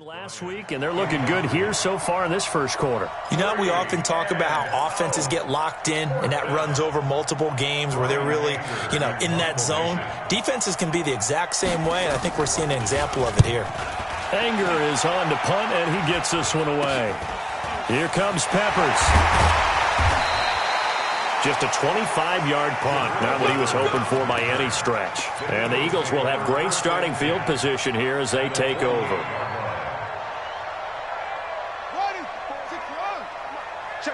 Last week, and they're looking good here so far in this first quarter. You know, we often talk about how offenses get locked in, and that runs over multiple games where they're really, in that zone. Defenses can be the exact same way, and I think we're seeing an example of it here. Anger is on to punt, and he gets this one away. Here comes Peppers. Just a 25-yard punt. Not what he was hoping for by any stretch. And the Eagles will have great starting field position here as they take over.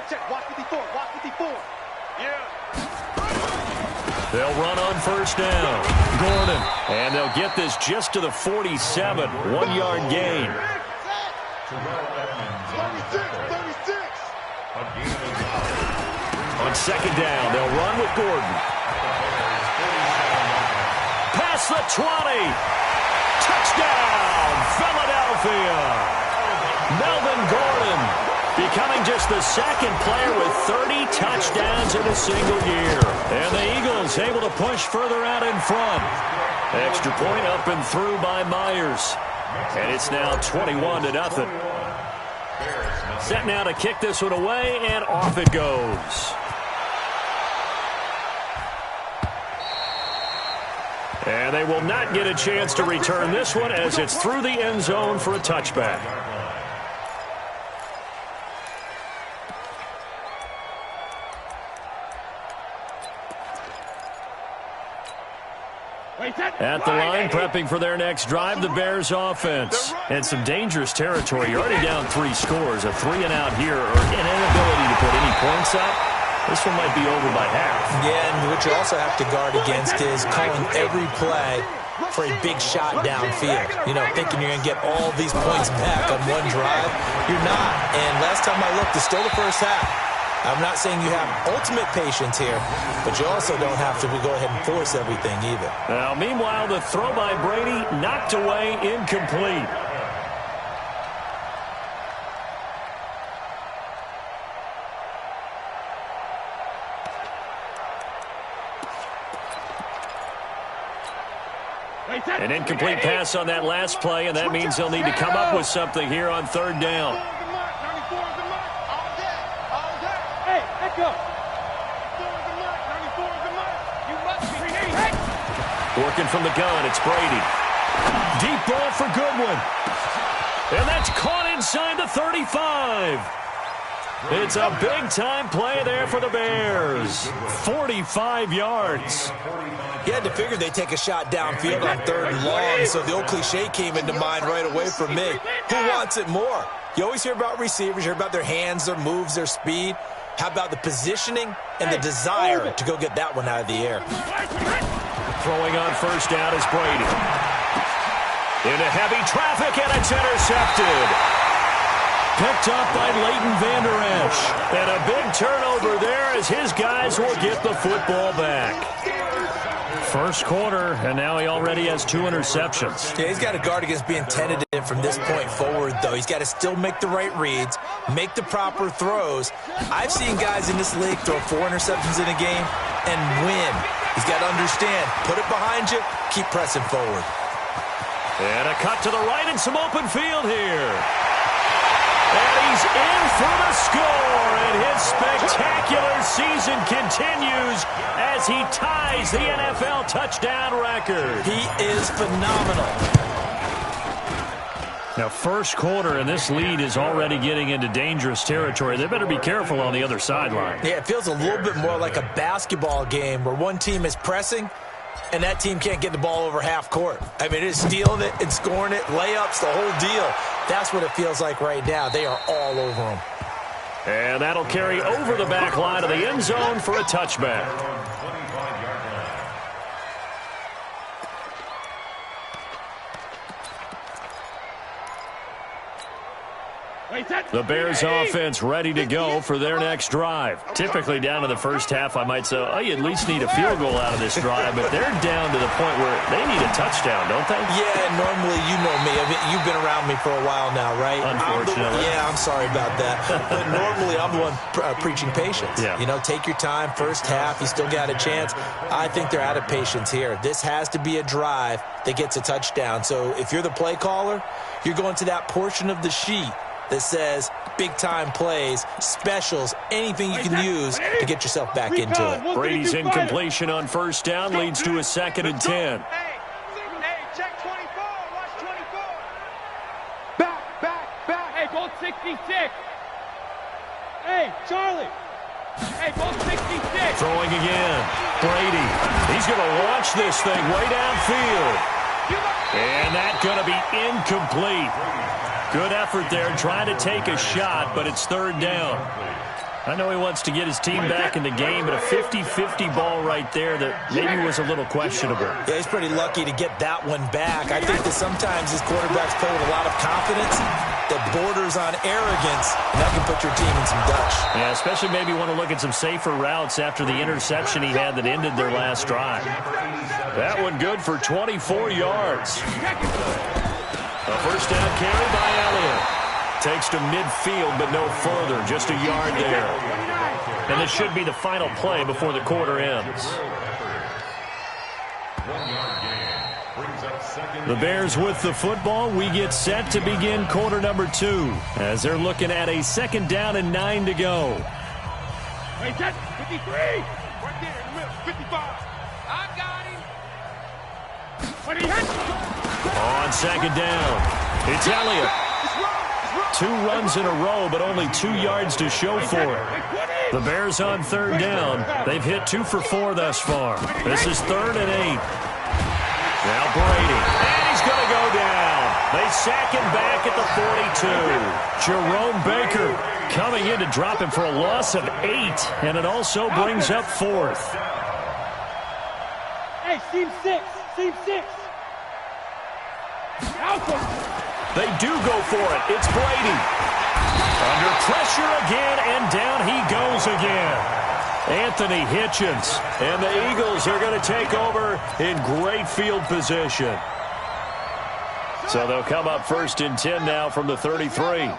Check. Watch 54. Yeah. They'll run on first down. Gordon. And they'll get this just to the 47. 1-yard gain. 36. On second down, they'll run with Gordon. Past the 20. Touchdown, Philadelphia. Melvin Gordon becoming just the second player with 30 touchdowns in a single year. And the Eagles able to push further out in front. Extra point up and through by Myers. And it's now 21-0. Set now to kick this one away, and off it goes. And they will not get a chance to return this one as it's through the end zone for a touchback. At the line, prepping for their next drive, the Bears offense. And some dangerous territory. You're already down 3 scores. A 3-and-out here, or an inability to put any points up. This one might be over by half. Yeah, and what you also have to guard against is calling every play for a big shot downfield. Thinking you're going to get all these points back on one drive. You're not. And last time I looked, it's still the first half. I'm not saying you have ultimate patience here, but you also don't have to go ahead and force everything either. Now, meanwhile, the throw by Brady knocked away, incomplete. An incomplete pass on that last play, and that means they'll need to come up with something here on third down. Working from the gun, it's Brady. Deep ball for Goodwin. And that's caught inside the 35. It's a big-time play there for the Bears. 45 yards. You had to figure they'd take a shot downfield on third and long, so the old cliche came into mind right away for me. Who wants it more? You always hear about receivers, you hear about their hands, their moves, their speed. How about the positioning and the desire to go get that one out of the air? Throwing on first down is Brady. Into heavy traffic, and it's intercepted. Picked up by Leighton Vander Esch. And a big turnover there as his guys will get the football back. First quarter, and now he already has 2 interceptions. Yeah, he's got to guard against being tentative from this point forward, though. He's got to still make the right reads, make the proper throws. I've seen guys in this league throw 4 interceptions in a game and win. He's got to understand, put it behind you, keep pressing forward. And a cut to the right and some open field here. And he's in for the score, and his spectacular season continues as he ties the NFL touchdown record. He is phenomenal. Now, first quarter, and this lead is already getting into dangerous territory. They better be careful on the other sideline. Yeah, it feels a little bit more like a basketball game where one team is pressing and that team can't get the ball over half court. I mean, it's stealing it and scoring it, layups, the whole deal. That's what it feels like right now. They are all over them. And that'll carry over the back line of the end zone for a touchback. The Bears offense ready to go for their next drive. Typically down to the first half, I might say, oh, you at least need a field goal out of this drive, but they're down to the point where they need a touchdown, don't they? Yeah, normally, you know me. I mean, you've been around me for a while now, right? Unfortunately. I'm sorry about that. But normally, I'm the one preaching patience. Yeah. You know, take your time. First half, you still got a chance. I think they're out of patience here. This has to be a drive that gets a touchdown. So if you're the play caller, you're going to that portion of the sheet that says big-time plays, specials, anything you can use to get yourself back into it. Brady's incompletion on first down leads to a 2nd and 10. Hey, check 24. Watch 24. Back. Hey, go 66. Hey, Charlie. Hey, go 66. Throwing again. Brady. He's going to launch this thing way downfield. And that's going to be incomplete. Good effort there, trying to take a shot, but it's 3rd down. I know he wants to get his team back in the game, but a 50-50 ball right there that maybe was a little questionable. Yeah, he's pretty lucky to get that one back. I think that sometimes his quarterbacks play with a lot of confidence that borders on arrogance, and that can put your team in some Dutch. Yeah, especially maybe want to look at some safer routes after the interception he had that ended their last drive. That one good for 24 yards. A first down carry by Elliott. Takes to midfield, but no further. Just a yard there. And this should be the final play before the quarter ends. The Bears with the football. We get set to begin quarter number 2 as they're looking at a 2nd down and 9 to go. Hey, that's 53. Right there in the middle. 55. I got him. What he hit? On 2nd down, it's Elliott. 2 runs in a row, but only 2 yards to show for it. The Bears on 3rd down. They've hit 2 for 4 thus far. This is 3rd and 8. Now Brady. And he's going to go down. They sack him back at the 42. Jerome Baker coming in to drop him for a loss of 8. And it also brings up 4th. Hey, seam 6. Seam 6. They do go for it. It's Brady. Under pressure again, and down he goes again. Anthony Hitchens. And the Eagles are going to take over in great field position. So they'll come up 1st and 10 now from the 33.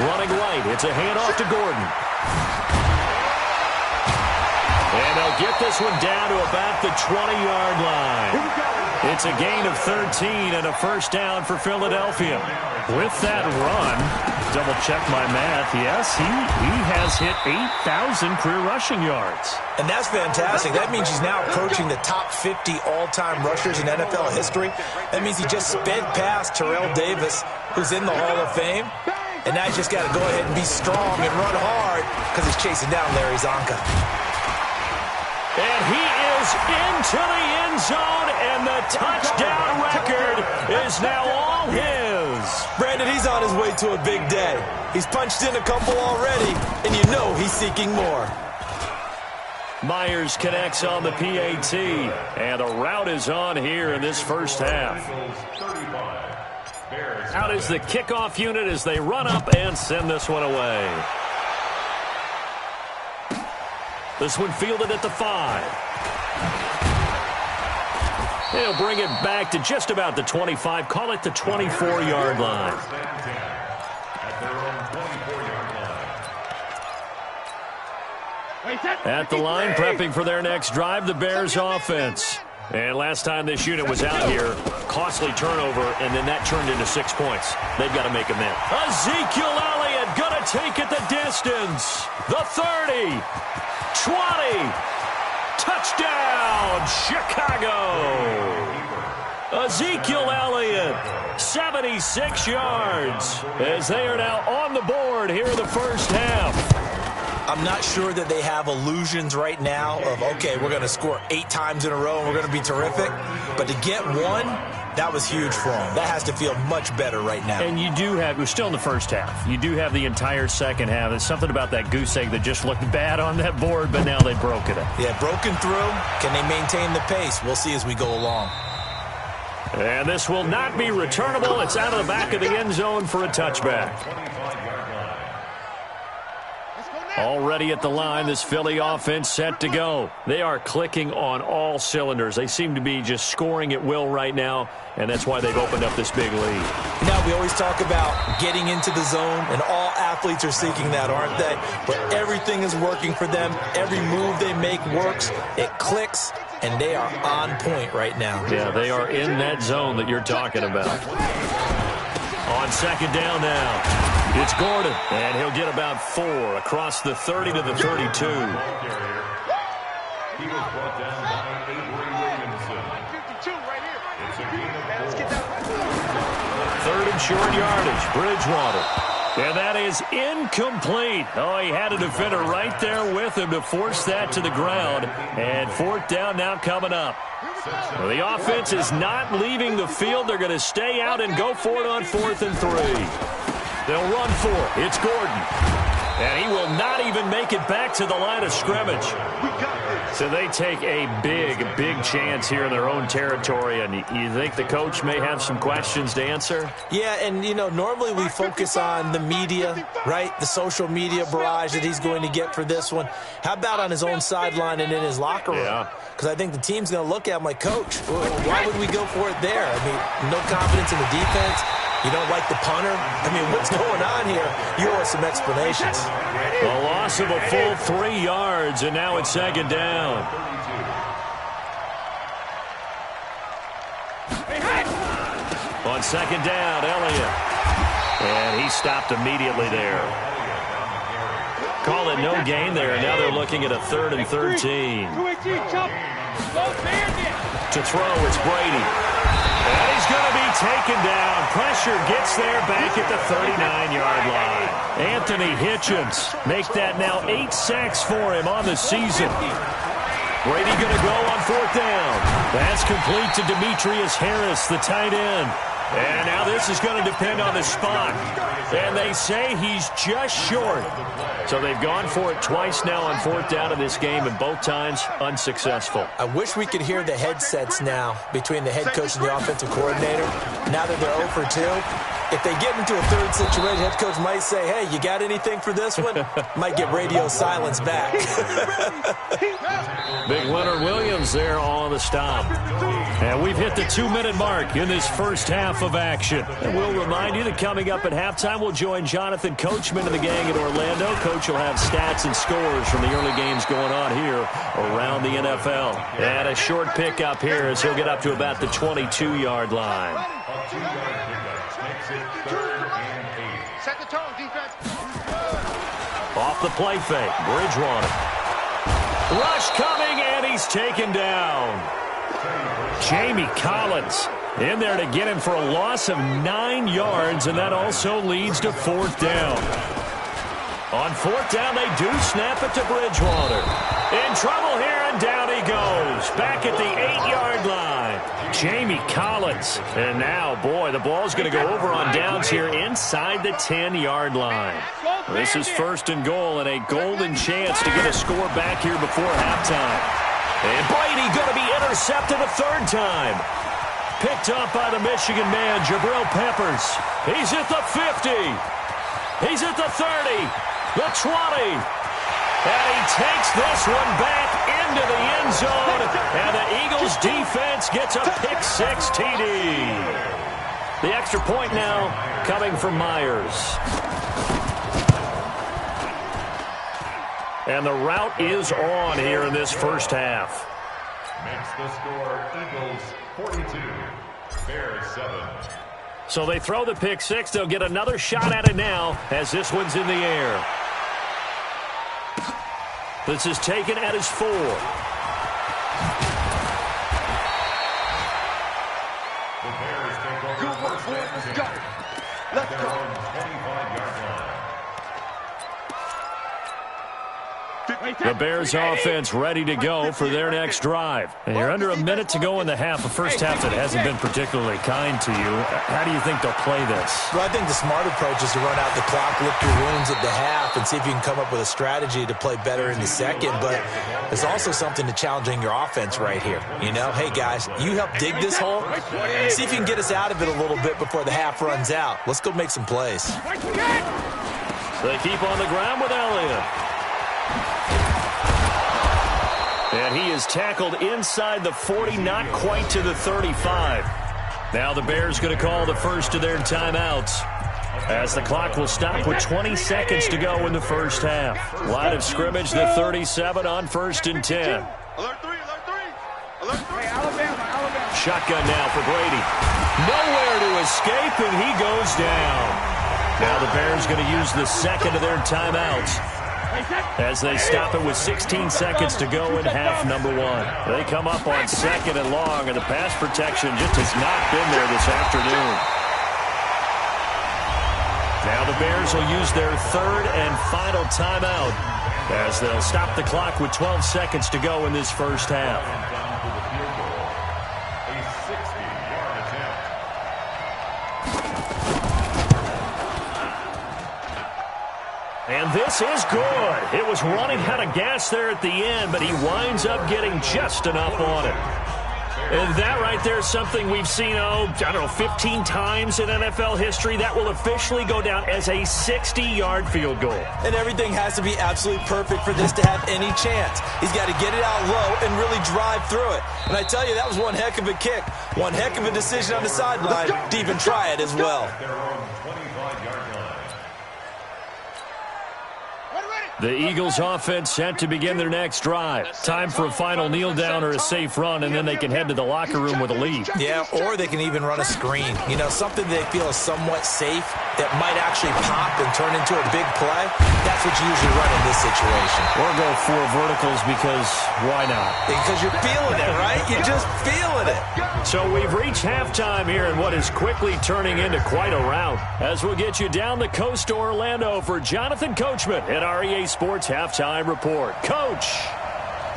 Running right. It's a handoff to Gordon. And they'll get this one down to about the 20-yard line. It's a gain of 13 and a first down for Philadelphia. With that run, double-check my math, yes, he has hit 8,000 career rushing yards. And that's fantastic. That means he's now approaching the top 50 all-time rushers in NFL history. That means he just sped past Terrell Davis, who's in the Hall of Fame. And now he's just got to go ahead and be strong and run hard because he's chasing down Larry Zonka. And he is into the end zone, and the touchdown record is now all his. Brandon, he's on his way to a big day. He's punched in a couple already, and you know he's seeking more. Myers connects on the PAT, and a route is on here in this first half. Out is the kickoff unit as they run up and send this one away. This one fielded at the 5. They'll bring it back to just about the 25. Call it the 24-yard line. At the line, prepping for their next drive, the Bears offense. And last time this unit was out here, costly turnover, and then that turned into 6 points. They've got to make them in. Ezekiel Elliott going to take it the distance. The 30. 20. Touchdown, Chicago. Ezekiel Elliott, 76 yards, as they are now on the board here in the first half. I'm not sure that they have illusions right now of, okay, we're going to score 8 times in a row and we're going to be terrific. But to get one, that was huge for them. That has to feel much better right now. And you do have, we're still in the first half. You do have the entire second half. There's something about that goose egg that just looked bad on that board, but now they've broken it. Yeah, broken through. Can they maintain the pace? We'll see as we go along. And this will not be returnable. It's out of the back of the end zone for a touchback. Already at the line, this Philly offense set to go. They are clicking on all cylinders. They seem to be just scoring at will right now, and that's why they've opened up this big lead. Now, we always talk about getting into the zone, and all athletes are seeking that, aren't they? But everything is working for them. Every move they make works. It clicks, and they are on point right now. Yeah, they are in that zone that you're talking about. On second down now. It's Gordon, and he'll get about 4 across the 30 to the 32. He was brought down by Avery Williamson. 52 right here. It's a gain of 4. Third and short yardage, Bridgewater. And that is incomplete. Oh, he had a defender right there with him to force that to the ground. And fourth down now coming up. Well, the offense is not leaving the field. They're going to stay out and go for it on 4th and 3. They'll run for it. It's Gordon. And he will not even make it back to the line of scrimmage. So they take a big, big chance here in their own territory. And you think the coach may have some questions to answer? Yeah, and, you know, normally we focus on the media, right? The social media barrage that he's going to get for this one. How about on his own sideline and in his locker room? Yeah. Because I think the team's going to look at him like, Coach, why would we go for it there? I mean, no confidence in the defense. You don't like the punter? I mean, what's going on here? You owe us some explanations. A loss of a full 3 yards, and now it's second down. On second down, Elliott. And he stopped immediately there. Call it no gain there. Now they're looking at a 3rd and 13. To throw, it's Brady. And he's going to be taken down. Pressure gets there back at the 39-yard line. Anthony Hitchens make that now 8 sacks for him on the season. Brady going to go on 4th down. That's complete to Demetrius Harris, the tight end. And now this is going to depend on the spot. And they say he's just short. So they've gone for it twice now on 4th down in this game, and both times unsuccessful. I wish we could hear the headsets now between the head coach and the offensive coordinator. Now that they're 0 for 2, if they get into a third situation, head coach might say, hey, you got anything for this one? Might get radio silence back. Big Leonard Williams there on the stop. And we've hit the 2-minute mark in this first half of action. And we'll remind you that coming up at halftime, we'll join Jonathan Coachman and the gang in Orlando. Coach will have stats and scores from the early games going on here around the NFL. And a short pickup here as he'll get up to about the 22-yard line. Set the tone, defense. Off the play fake, Bridgewater. Rush coming, and he's taken down. Jamie Collins in there to get him for a loss of 9 yards, and that also leads to 4th down. On 4th down, they do snap it to Bridgewater. In trouble here, and down he goes. Back at the 8-yard line. Jamie Collins. And now, boy, the ball's going to go over on downs here inside the 10-yard line. This is 1st and goal, and a golden chance to get a score back here before halftime. And Brady going to be intercepted a 3rd time. Picked up by the Michigan man, Jabril Peppers. He's at the 50. He's at the 30. The 20. And he takes this one back into the end zone. And the Eagles defense gets a pick-6 TD. The extra point now coming from Myers. And the route is on here in this first half. Makes the score Eagles 42, Bears 7. So they throw the pick-6. They'll get another shot at it now as this one's in the air. This is taken at his 4. The Bears take over first and 10. Let's go. 25-yard line. The Bears offense ready to go for their next drive. And you're under a minute to go in the half, a first half that hasn't been particularly kind to you. How do you think they'll play this? Well, I think the smart approach is to run out the clock, lick your wounds at the half, and see if you can come up with a strategy to play better in the second. But there's also something to challenging your offense right here. You know, hey, guys, you help dig this hole. See if you can get us out of it a little bit before the half runs out. Let's go make some plays. They keep on the ground with Elliott. And he is tackled inside the 40, not quite to the 35. Now the Bears going to call the first of their timeouts, as the clock will stop with 20 seconds to go in the first half. Line of scrimmage, the 37 on 1st and 10. Alert 3, alert 3. Alert 3. Hey, Alabama. Shotgun now for Brady. Nowhere to escape, and he goes down. Now the Bears going to use the second of their timeouts, as they stop it with 16 seconds to go in half number 1. They come up on 2nd and long, and the pass protection just has not been there this afternoon. Now the Bears will use their 3rd and final timeout, as they'll stop the clock with 12 seconds to go in this first half. A 60-yard attempt. And this is good. It was running out of gas there at the end, but he winds up getting just enough on it. And that right there is something we've seen, 15 times in NFL history. That will officially go down as a 60-yard field goal. And everything has to be absolutely perfect for this to have any chance. He's got to get it out low and really drive through it. And I tell you, that was one heck of a kick. One heck of a decision on the sideline to even try it as well. Their own 25-yard line. The Eagles offense set to begin their next drive. Time for a final kneel down or a safe run, and then they can head to the locker room with a lead. Yeah, or they can even run a screen. You know, something they feel is somewhat safe that might actually pop and turn into a big play. That's what you usually run in this situation. Or go 4 verticals, because why not? Because you're feeling it, right? You're just feeling it. So we've reached halftime here in what is quickly turning into quite a rout, as we'll get you down the coast to Orlando for Jonathan Coachman at REA Sports Halftime Report. Coach!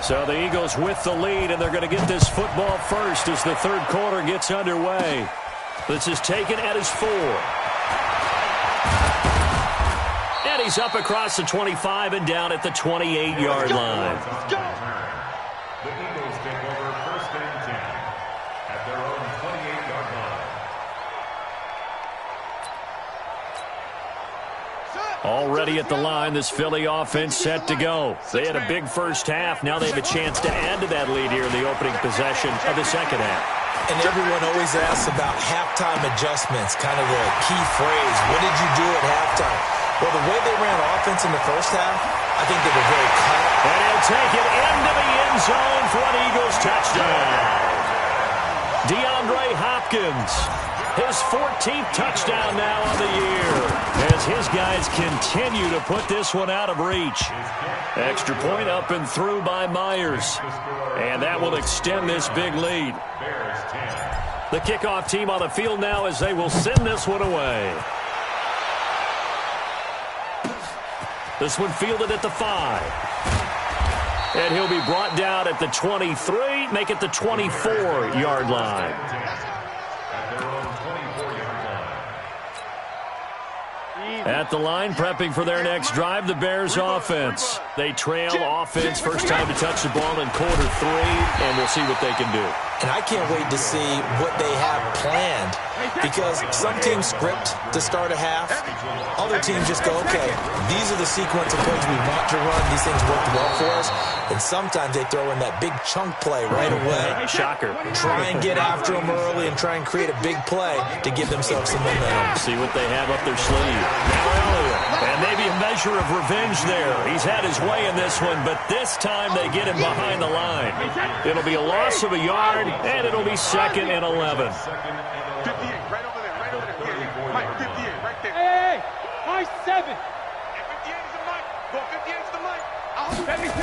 So the Eagles with the lead, and they're going to get this football first as the third quarter gets underway. This is taken at his 4. And he's up across the 25 and down at the 28-yard line. The Eagles take over 1st and 10 at their own 28-yard line. Already at the line, this Philly offense set to go. They had a big first half. Now they have a chance to add to that lead here in the opening possession of the second half. And everyone always asks about halftime adjustments, kind of the key phrase. What did you do at halftime? Well, the way they ran offense in the first half, I think they were very calm. And he'll take it into the end zone for an Eagles touchdown. DeAndre Hopkins, his 14th touchdown now on the year, as his guys continue to put this one out of reach. Extra point up and through by Myers, and that will extend this big lead. The kickoff team on the field now, as they will send this one away. This one fielded at the 5. And he'll be brought down at the 23, make it the 24-yard line. At the line, prepping for their next drive, the Bears offense. They trail offense, first time to touch the ball in quarter 3, and we'll see what they can do. And I can't wait to see what they have planned, because some teams script to start a half. Other teams just go, okay, these are the sequence of plays we want to run. These things worked well for us. And sometimes they throw in that big chunk play right away. Shocker. Try and get after them early and try and create a big play to give themselves some momentum. See what they have up their sleeve. Now Elliott. And maybe a measure of revenge there. He's had his way in this one, but this time they get him behind the line. It'll be a loss of a yard, and it'll be 2nd and 11. 58, right over there, right over there. Mike, 58, right there. Hey, Mike 7. And 58 is the Mike. Go 58 is the Mike. 72.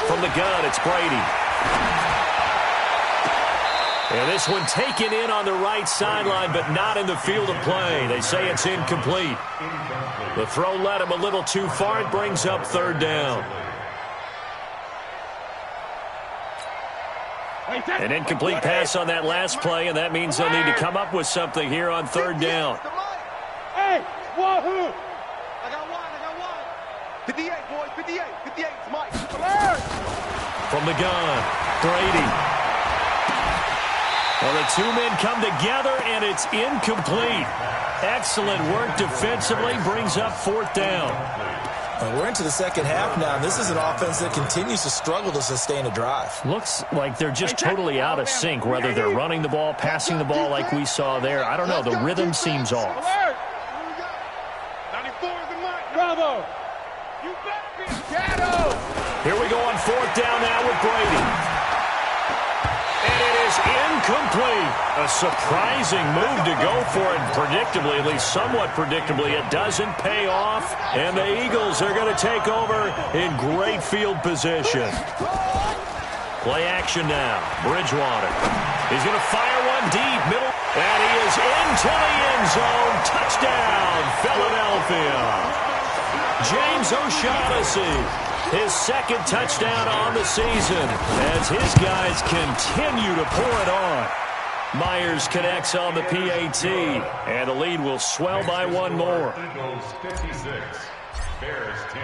From the gun, it's Brady. And this one taken in on the right sideline, but not in the field of play. They say it's incomplete. The throw led him a little too far. It brings up 3rd down. An incomplete pass on that last play, and that means they'll need to come up with something here on third down. Hey, wahoo! I got one. 58, boys, 58. 58, it's Mike. From the gun, Brady. Well, the two men come together, and it's incomplete. Excellent work defensively, brings up fourth down. We're into the second half now, and this is an offense that continues to struggle to sustain a drive. Looks like they're just totally out of sync, whether they're running the ball, passing the ball like we saw there. I don't know. The rhythm seems off. 94 is the mark. Bravo. You better be shadow. Here we go on fourth down now with Brady. And it is incomplete. A surprising move to go for it. Predictably, at least somewhat predictably, it doesn't pay off. And the Eagles are going to take over in great field position. Play action now. Bridgewater. He's going to fire one deep, middle. And he is into the end zone. Touchdown, Philadelphia. James O'Shaughnessy. His second touchdown on the season as his guys continue to pour it on. Myers connects on the PAT, and the lead will swell by one more. Eagles 56, Bears 10.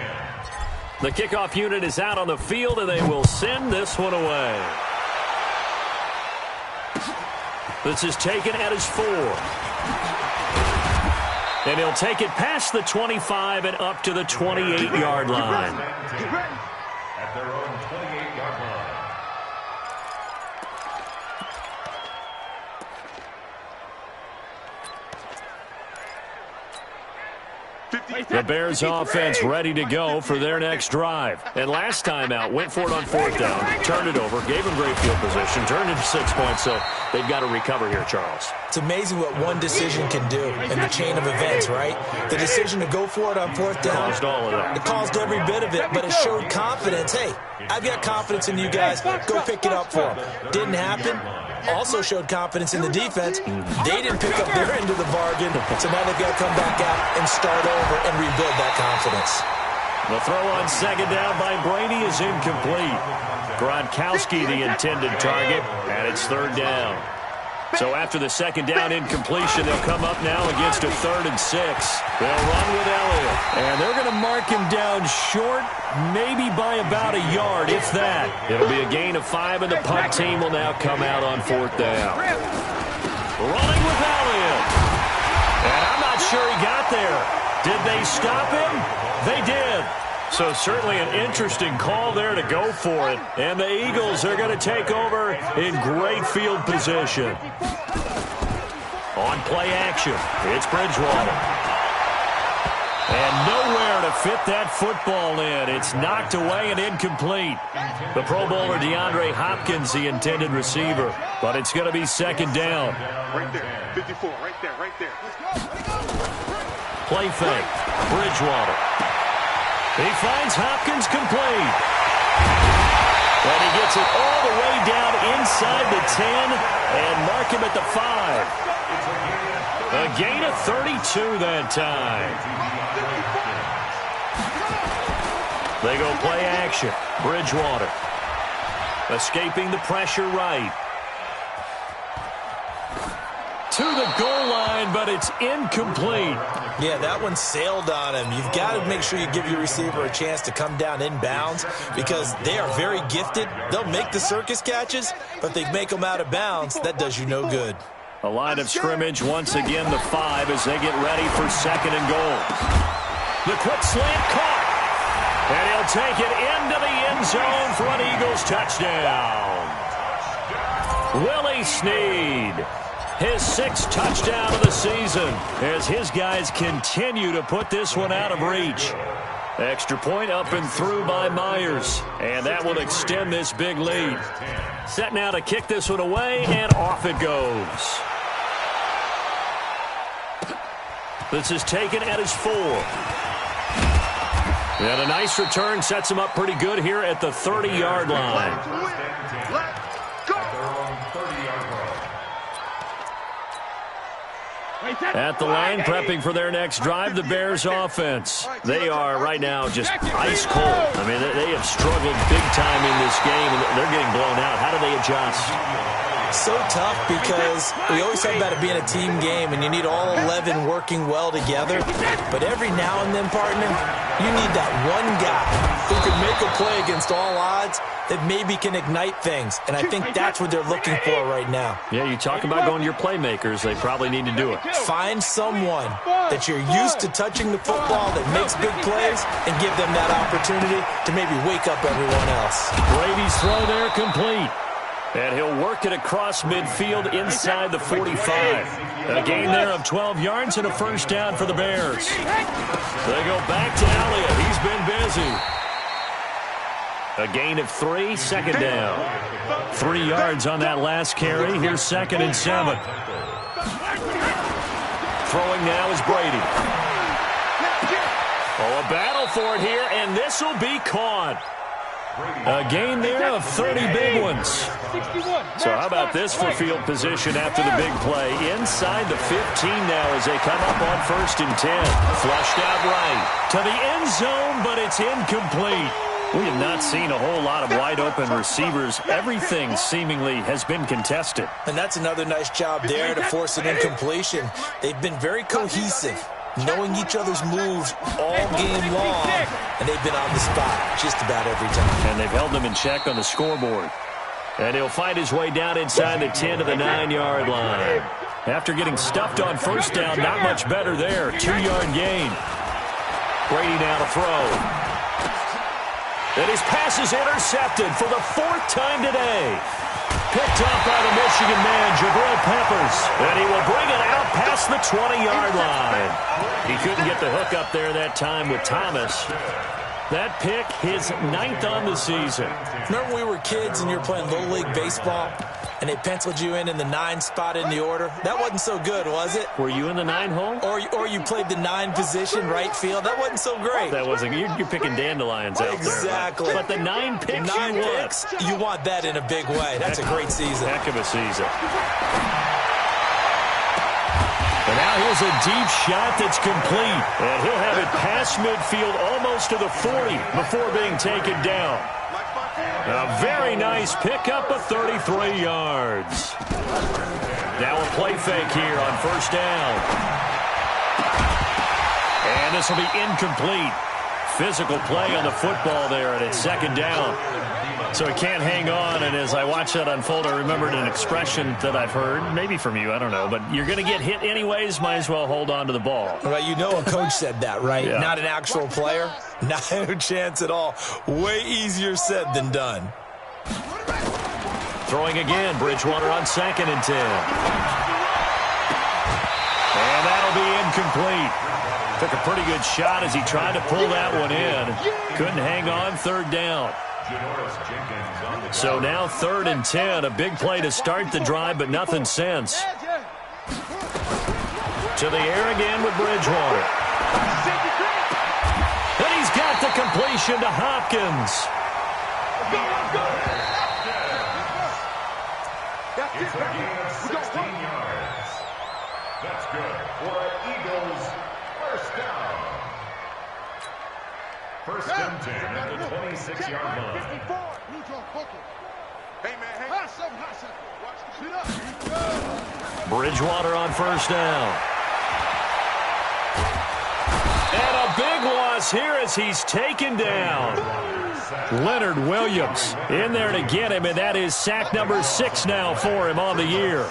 The kickoff unit is out on the field, and they will send this one away. This is taken at his 4. And he'll take it past the 25 and up to the 28-yard line. At their own 28-yard line. The Bears offense ready to go for their next drive. And last time out, went for it on fourth down, turned it over, gave them great field position, turned it 6 points, so they've got to recover here, Charles. It's amazing what one decision can do in the chain of events, right? The decision to go for it on fourth down. Caused all of that. It caused every bit of it, but it showed confidence. Hey, I've got confidence in you guys. Go pick it up for them. Didn't happen. Also showed confidence in the defense. They didn't pick up their end of the bargain, so now they've got to come back out and start over and rebuild that confidence. The throw on second down by Brady is incomplete. Gronkowski the intended target, and it's third down. So after the second down incompletion, they'll come up now against a 3rd and 6. They'll run with Elliott, and they're going to mark him down short, maybe by about a yard, if that. It'll be a gain of 5, and the punt team will now come out on fourth down. Running with Elliott. And I'm not sure he got there. Did they stop him? They did. So certainly an interesting call there to go for it. And the Eagles are going to take over in great field position. On play action, it's Bridgewater. And nowhere to fit that football in. It's knocked away and incomplete. The Pro Bowler DeAndre Hopkins, the intended receiver. But it's going to be second down. Right there, 54, right there. Play fake, Bridgewater. He finds Hopkins complete. And he gets it all the way down inside the 10 and mark him at the 5. A gain of 32 that time. They go play action. Bridgewater. Escaping the pressure right. To the goal line, but it's incomplete. Yeah, that one sailed on him. You've got to make sure you give your receiver a chance to come down inbounds because they are very gifted. They'll make the circus catches, but if they make them out of bounds, that does you no good. A line of scrimmage once again, the 5 as they get ready for second and goal. The quick slant caught. And he'll take it into the end zone for an Eagles touchdown. Willie Snead. His 6th touchdown of the season as his guys continue to put this one out of reach. Extra point up and through by Myers, and that will extend this big lead. Set now to kick this one away, and off it goes. This is taken at his 4. And a nice return sets him up pretty good here at the 30-yard line. At the line, prepping for their next drive, the Bears offense. They are right now just ice cold. I mean, they have struggled big time in this game, and they're getting blown out. How do they adjust? So tough because we always talk about it being a team game, and you need all 11 working well together. But every now and then, partner, you need that one guy who can make a play against all odds that maybe can ignite things. And I think that's what they're looking for right now. Yeah, you talk about going to your playmakers. They probably need to do it. Find someone that you're used to touching the football that makes big plays and give them that opportunity to maybe wake up everyone else. Brady's throw there complete. And he'll work it across midfield inside the 45. A gain there of 12 yards and a first down for the Bears. They go back to Elliott. He's been busy. A gain of 3, second down. 3 yards on that last carry. Here's 2nd and 7. Throwing now is Brady. Oh, a battle for it here, and this will be caught. A gain there of 30 big ones. So how about this for field position after the big play? Inside the 15 now as they come up on 1st and 10. Flushed out right to the end zone, but it's incomplete. We have not seen a whole lot of wide-open receivers. Everything seemingly has been contested. And that's another nice job there to force an incompletion. They've been very cohesive, knowing each other's moves all game long, and they've been on the spot just about every time. And they've held them in check on the scoreboard. And he'll find his way down inside the 10 to the 9-yard line. After getting stuffed on first down, not much better there. 2-yard gain. Brady now to throw. And his pass is intercepted for the 4th time today. Picked off by the Michigan man, Jabril Peppers. And he will bring it out past the 20-yard line. He couldn't get the hook up there that time with Thomas. That pick, his 9th on the season. Remember when we were kids and you were playing Little League Baseball, and they penciled you in the 9 spot in the order? That wasn't so good, was it? Were you in the 9 hole? Or you played the 9 position, right field? That wasn't so great. That wasn't. You're picking dandelions out exactly. there. But the 9 picks, 9 picks, you want that in a big way. That's a great season. Heck of a season. And now here's a deep shot that's complete. And he'll have it past midfield almost to the 40 before being taken down. A very nice pickup of 33 yards. Now a play fake here on first down. And this will be incomplete. Physical play on the football there, and it's 2nd down. So he can't hang on, and as I watch that unfold, I remembered an expression that I've heard, maybe from you, I don't know, but you're going to get hit anyways, might as well hold on to the ball. Well, you know a coach said that, right? Yeah. Not an actual player? Not a chance at all. Way easier said than done. Throwing again, Bridgewater on 2nd and 10. And that'll be incomplete. Took a pretty good shot as he tried to pull that one in. Couldn't hang on, 3rd down. So now 3rd and 10, a big play to start the drive, but nothing since. To the air again with Bridgewater. And he's got the completion to Hopkins. It's a gain of 16 yards. That's good for Eagles first down. 1st and 10 at the 26-yard line. Bridgewater on first down. And a big loss here as he's taken down. Leonard Williams in there to get him, and that is sack number 6 now for him on the year.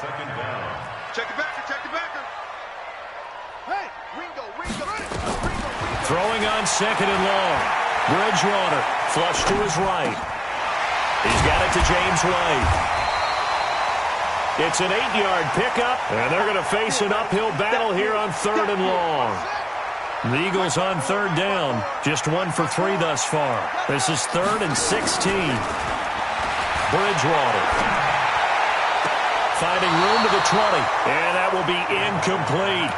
Check it back, check it back. Hey, Ringo. Throwing on 2nd and long. Bridgewater flush to his right. He's got it to James White. It's an 8-yard pickup, and they're going to face an uphill battle here on 3rd and long. The Eagles on 3rd down, just 1 for 3 thus far. This is 3rd and 16. Bridgewater finding room to the 20, and that will be incomplete.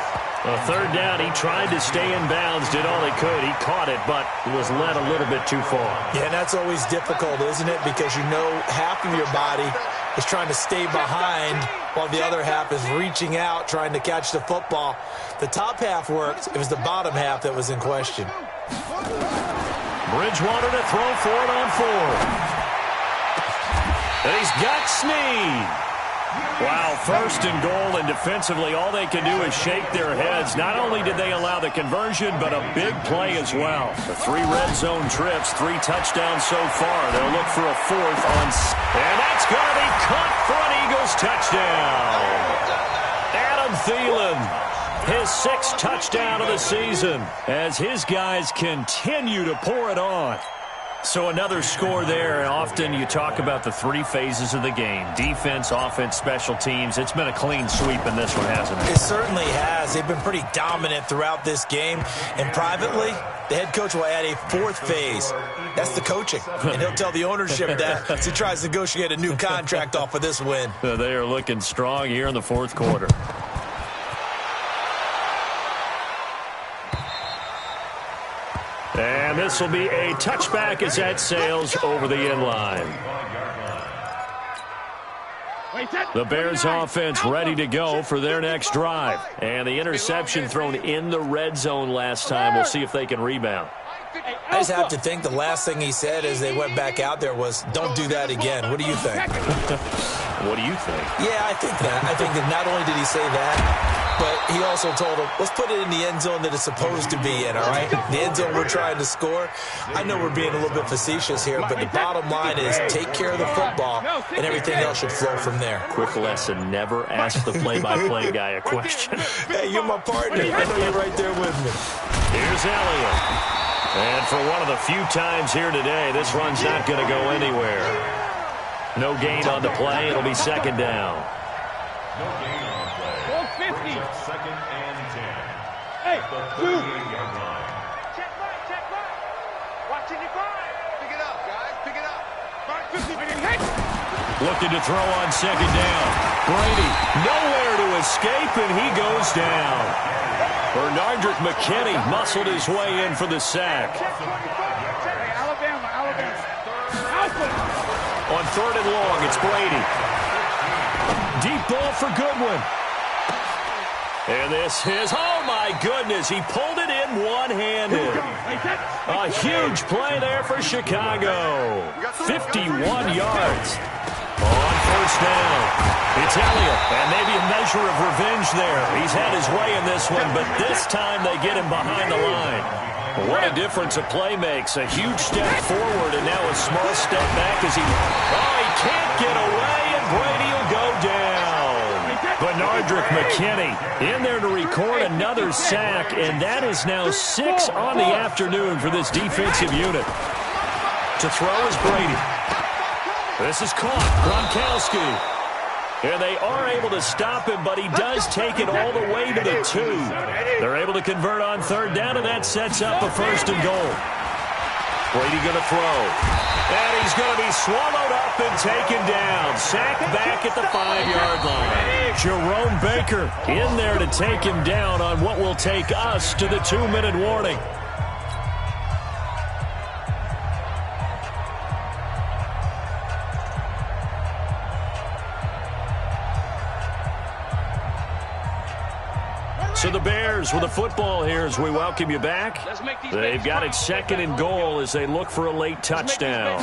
A 3rd down, he tried to stay in bounds, did all he could. He caught it, but was led a little bit too far. Yeah, and that's always difficult, isn't it? Because you know half of your body is trying to stay behind while the other half is reaching out, trying to catch the football. The top half worked. It was the bottom half that was in question. Bridgewater to throw for it on 4th. And he's got Snead. Wow, 1st and goal, and defensively all they can do is shake their heads. Not only did they allow the conversion, but a big play as well. The 3 red zone trips, 3 touchdowns so far. They'll look for a 4th on... And that's going to be caught for an Eagles touchdown. Adam Thielen, his 6th touchdown of the season, as his guys continue to pour it on. So another score there, and often you talk about the 3 phases of the game. Defense, offense, special teams. It's been a clean sweep in this one, hasn't it? It certainly has. They've been pretty dominant throughout this game. And privately, the head coach will add a 4th phase. That's the coaching. And he'll tell the ownership that as he tries to negotiate a new contract off of this win. They are looking strong here in the 4th quarter. And this will be a touchback as that sails over the end line. The Bears offense ready to go for their next drive. And the interception thrown in the red zone last time. We'll see if they can rebound. I just have to think the last thing he said as they went back out there was, don't do that again. What do you think? What do you think? Yeah, I think that. I think that not only did he say that, but he also told him, let's put it in the end zone that it's supposed to be in, all right? The end zone we're trying to score. I know we're being a little bit facetious here, but the bottom line is take care of the football, and everything else should flow from there. Quick lesson, never ask the play-by-play guy a question. Hey, you're my partner. I know you're right there with me. Here's Elliott. And for one of the few times here today, this run's not going to go anywhere. No gain on the play. It'll be 2nd down. No gain on the play. 50. 2nd and 10. Hey, The 38-yard line. Check right. Watching your grind. Pick it up, guys. Pick it up. 50. Looking to throw on 2nd down. Brady nowhere to escape, and he goes down. Bernardrick McKinney muscled his way in for the sack. Alabama. On 3rd and long, it's Brady. Deep ball for Goodwin. And this is, oh my goodness, he pulled it in one-handed. A huge play there for Chicago. 51 yards. On 1st down, it's Elliott, and maybe a measure of revenge there. He's had his way in this one, but this time they get him behind the line. What a difference a play makes. A huge step forward, and now a small step back as he can't get away, and Brady will go down. Bernardrick McKinney in there to record another sack, and that is now 6 on the afternoon for this defensive unit. To throw is Brady. This is caught. Gronkowski. And they are able to stop him, but he does take it all the way to the 2. They're able to convert on 3rd down, and that sets up a 1st and goal. Brady going to throw. And he's going to be swallowed up and taken down. Sacked back at the 5-yard line. Jerome Baker in there to take him down on what will take us to the 2-minute warning. So the Bears with the football here as we welcome you back. They've got it 2nd and goal as they look for a late touchdown.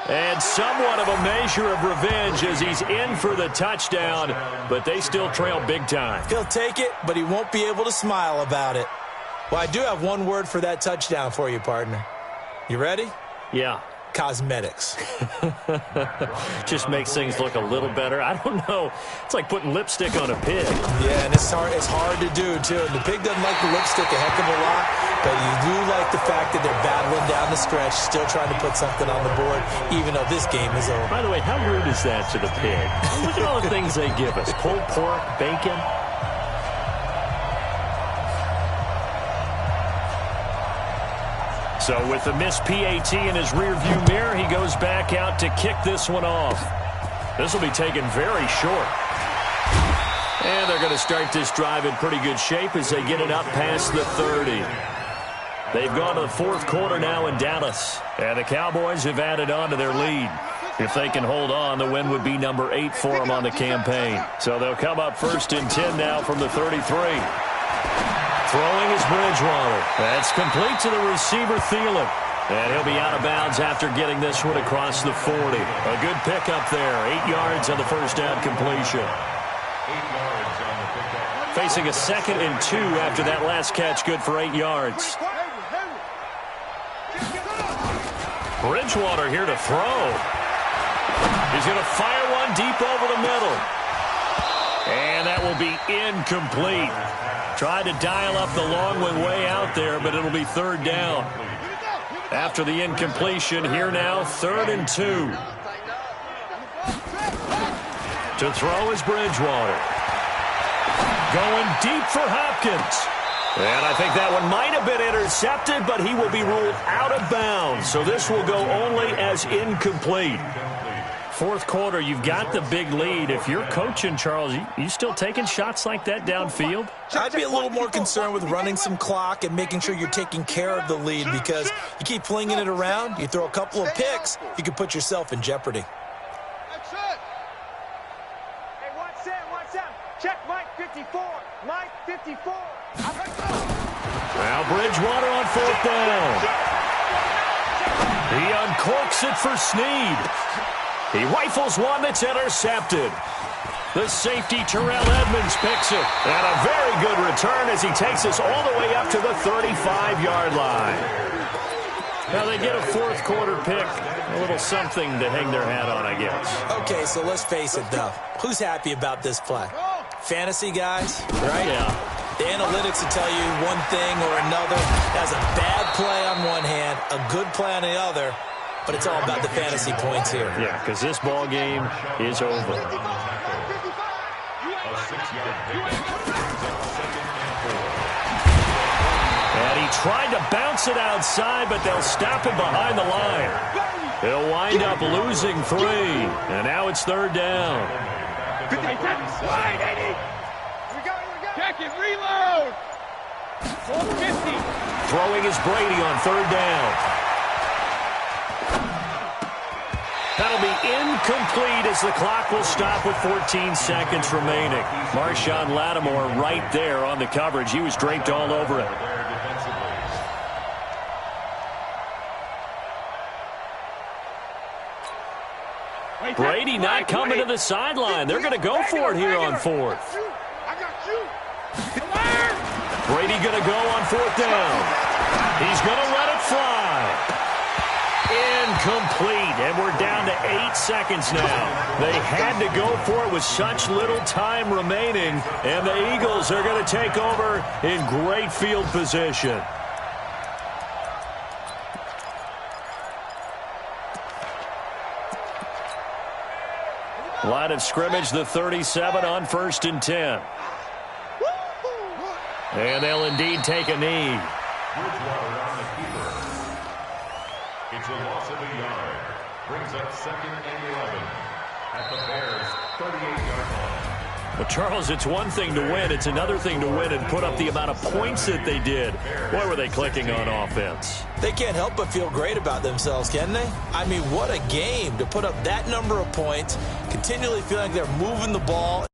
And somewhat of a measure of revenge as he's in for the touchdown, but they still trail big time. He'll take it, but he won't be able to smile about it. Well, I do have one word for that touchdown for you, partner. You ready? Yeah. Cosmetics. Just makes things look a little better. I don't know. It's like putting lipstick on a pig. Yeah, and it's hard to do, too. And the pig doesn't like the lipstick a heck of a lot, but you do like the fact that they're battling down the stretch, still trying to put something on the board, even though this game is over. By the way, how rude is that to the pig? Look at all the things they give us. Pulled pork, bacon. So with the missed PAT in his rearview mirror, he goes back out to kick this one off. This will be taken very short. And they're going to start this drive in pretty good shape as they get it up past the 30. They've gone to the fourth quarter now in Dallas, and the Cowboys have added on to their lead. If they can hold on, the win would be number 8 for them on the campaign. So they'll come up 1st and 10 now from the 33. Throwing is Bridgewater. That's complete to the receiver, Thielen. And he'll be out of bounds after getting this one across the 40. A good pickup there. 8 yards on the first down completion. 8 yards on the pickup. Facing a 2nd and 2 after that last catch, good for 8 yards. Bridgewater here to throw. He's going to fire one deep over the middle. And that will be incomplete. Tried to dial up the long one way out there, but it'll be 3rd down. After the incompletion, here now, 3rd and 2. To throw is Bridgewater. Going deep for Hopkins. And I think that one might have been intercepted, but he will be ruled out of bounds. So this will go only as incomplete. Fourth quarter, you've got the big lead. If you're coaching, Charles, you still taking shots like that downfield? I'd be a little more concerned with running some clock and making sure you're taking care of the lead, because you keep flinging it around, you throw a couple of picks, you can put yourself in jeopardy. That's it. Hey, watch Sam. Check Mike 54. Mike 54. Now Bridgewater on 4th down. He uncorks it for Snead. He rifles one that's intercepted. The safety, Terrell Edmonds, picks it. And a very good return as he takes us all the way up to the 35-yard line. Now they get a fourth quarter pick. A little something to hang their hat on, I guess. Okay, so let's face it, though. Who's happy about this play? Fantasy guys, right? Yeah. The analytics will tell you one thing or another. That's a bad play on one hand, a good play on the other, but it's all about the fantasy points here. Yeah, because this ball game is over. A 6-yard pickup. And he tried to bounce it outside, but they'll stop him behind the line. He'll wind up losing 3, and now it's 3rd down. Check it, reload. 450. Throwing is Brady on 3rd down. That'll be incomplete as the clock will stop with 14 seconds remaining. Marshawn Lattimore right there on the coverage. He was draped all over it. Brady not coming to the sideline. They're going to go for it here on 4th. Brady going to go on 4th down. He's going to let it fly. Incomplete, and we're down to 8 seconds now. They had to go for it with such little time remaining, and the Eagles are going to take over in great field position. Line of scrimmage, the 37 on 1st and 10. And they'll indeed take a knee. Bridgewater on the keeper. It's a loss of a yard. Brings up 2nd and 11 at the Bears' 38-yard line. Well, Charles, it's one thing to win. It's another thing to win and put up the amount of points that they did. Boy, were they clicking on offense. They can't help but feel great about themselves, can they? I mean, what a game to put up that number of points, continually feeling like they're moving the ball.